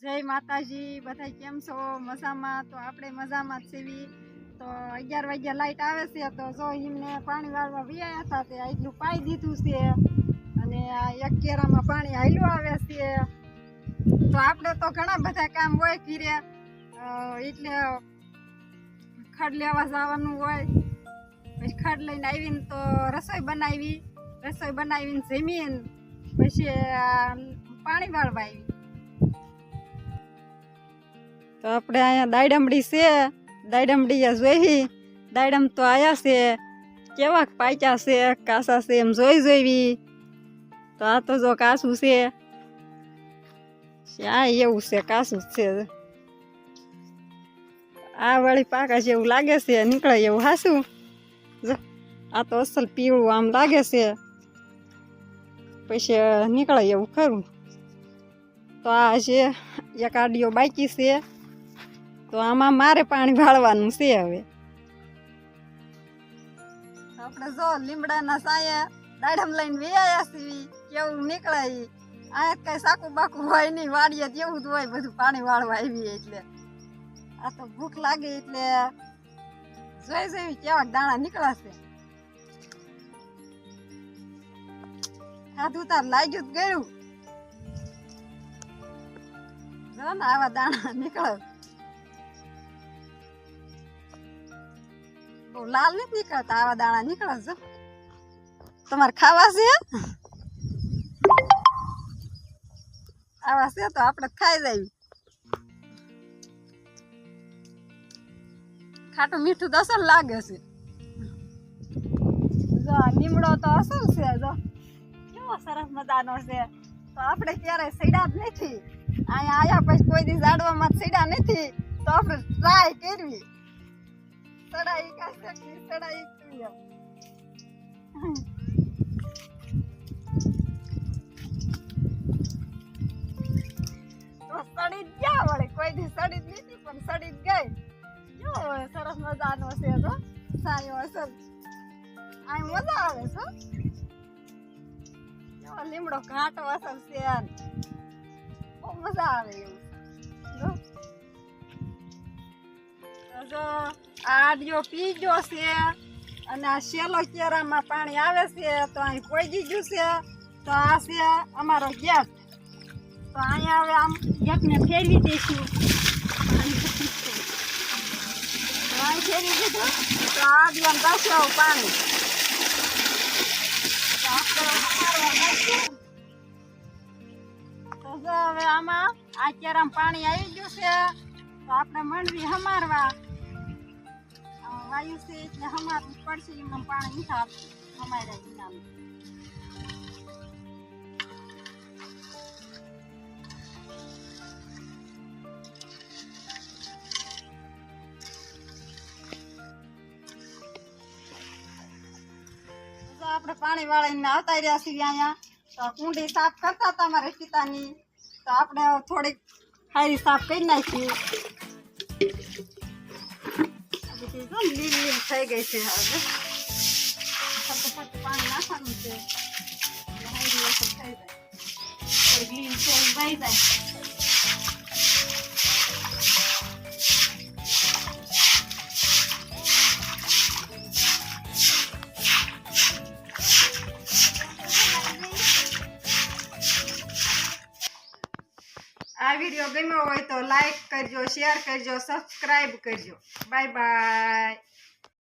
जय माताजी बधाई केम छो मजामां। तो आपणे मजामां ज छीवी। तो 11 वाग्या लाइट आवे छे तो जो एमने पाणी वाळवा वियाया था ते आटલું પાઈ દીધું છે અને આ એક કેરામાં પાણી હાલ્યું આવે છે। તો આપણે તો ઘણા બધા કામ હોય ઘરે એટલે ખડ લેવા જવાનું હોય પછી ખડ લઈને આવીને તો રસોઈ બનાવીને જમીને પછી પાણી વાળવા આવી। तो अपने अँ दायडमड़ी से दायडमड़ी जोई दायडम तो आया से केवा पाक्या से कासा से एम जोई तो आ तो जो कासू से आ एवं से कासू से आ वળી पाका जेवुं लागे से निकळे एवुं हासू जो आ तो असल पीळुं आम लागे से पछी निकळे एवुं खरुं। तो आ जे एक आडियो बाकी से तो आमा मारे पाणी वाळवानुं छे। हवे आपणे जो લીમડાના સાયે દાડમ લઈને વેયા છીએ કેવું નીકળે આ કઈ સાકુ બાકુ હોય નહીં વાડીએ જેવું જ હોય બધું પાણી વાળવા આવી। એટલે આ તો ભૂખ લાગે એટલે જોઈ કેવા દાણા નીકળાશે। ખાધું તાર લાગ્યું જ ગયું જો ને આવા દાણા નીકળે। लाल नहीं निकलता आवा दाणा निकले जो तुम्हारे खावा से आवा से तो आपणे खाई जाई। खाटू मीठू तो असल लागे से जो लीमड़ो तो असल से जो केवो सरस मजानो से। तो आपणे क्यारे सड्या ज नथी आया आया पछी कोई दी झाडवामां सड्या नथी तो आपणे ट्राय करवी सड़ाई का सकली सड़ाई किया तो सड़ी गया वळे कोई दी सड़ी नहीं पण सड़ी गई जो सरस मजानो से तो सायो असल आ मजा आवे छो जो લીમડો ઘાટો અસલ છે બહુ મજા આવે જો जो आडियो पीजो से अने आ शेलो केरामां पाणी आवे छे तो अहीं पोजी गयुं छे। तो आ छे अमारो गेट तो अहींया हवे आम गेटने फेरवी दईशुं तो अहीं फेरवी दीधुं तो आडियामां जाशे आવું पाणी तो आपणे हमारवा नाख्युं। तो जो हवे आमां आ केरामां पाणी આવી ગયું છે तो आपणे मंडवी हमारवा वायु से એટલે હમારવું પડશે એમાં પાણી નથી હમાર્યા વિના। તો આપણે પાણી વાળીને આવતા રહ્યા છીએ અહીંયા તો કુંડી સાફ કરતા હતા મારા પિતાની તો આપણે થોડીક હારી સાફ કરી નાખી। લીલી થઈ ગઈ છે હવે ફટાફટ પાણી નાખવાનું છે હારી વખત થઈ જાય થોડીક લીલી થોડી વહી જાય। आ वीडियो गम्यो होय तो लाइक करजो शेयर करजो सब्सक्राइब करजो। Bye bye.